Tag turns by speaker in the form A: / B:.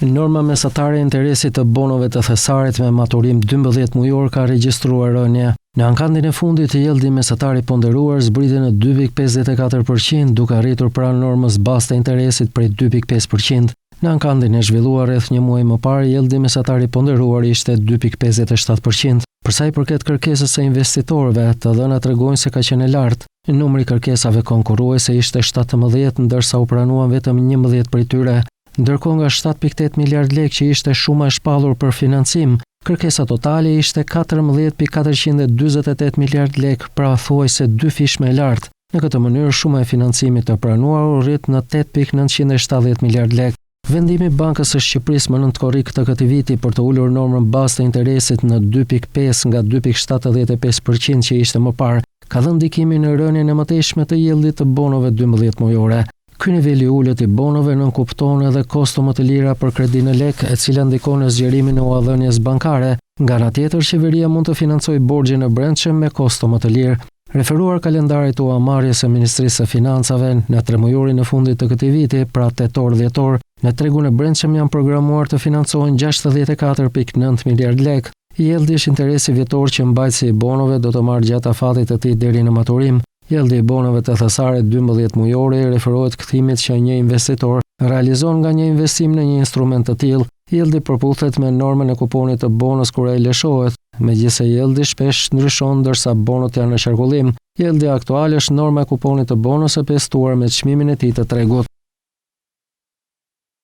A: Norma mesatare e interesit të bonove të thesarit me maturim 12 mujor ka regjistruar rënje. Në ankandin e fundit, yieldi mesatar i ponderuar zbriti në 2.54%, duke arritur pranë normës bazë të interesit prej 2.5%. Në ankandin e zhvilluar rreth një muaj më parë, yieldi mesatar i ponderuar ishte 2.57%. Për sa i përket kërkesës së investitorëve, të dhënat tregojnë se ka qenë e lartë. Numri i kërkesave konkurruese ishte 17, ndërsa u pranuan vetëm 11 prej tyre. Ndërkohë nga 7.8 miliard lekë që ishte shuma e shpallur për financim, kërkesa totale ishte 14.448 miliard lekë, pra thuajse 2 fish më e lartë. Në këtë mënyrë, shuma e financimit të pranuar u rrit në 8.970 miliard lekë. Vendimi i Bankës së Shqipërisë më 9 korrik të këtij viti për të ulur normën bazë të interesit në 2.5 nga 2.75% që ishte më parë, ka dhënë ndikimin në rënien e mëtejshme të yieldit të bonove 12 mujore. Ky nivel i ulët i bonove nënkupton edhe kosto më të lira për kredi në lekë, e cila ndikon në zgjerimin e uallënies bankare. Nga ana tjetër, qeveria mund të financojë borxhin e brendshëm me kosto më të lirë. Referuar kalendarit të uamarrjes së Ministrisë së Financave, në 3 mujorin e fundit të këtij viti, pra tetor-dhjetor, në tregun e brendshëm janë programuar të financohen 64.9 miliard lekë. Yieldi është interesi vjetor që mbajtësi i bonove do të marrë gjatë afatit të tij deri në maturim. Yieldi i bonove të thesarit 12 mujore referohet kthimit që një investitor realizon nga një investim në një instrument të tillë. Yieldi përputhet me normën e kuponit të bonës kur ai lëshohet, megjithëse yieldi shpesh ndryshon ndërsa bonët janë në qarkullim. Yieldi aktual është norma e kuponit të bonës së pestuar me çmimin e tij të tregut.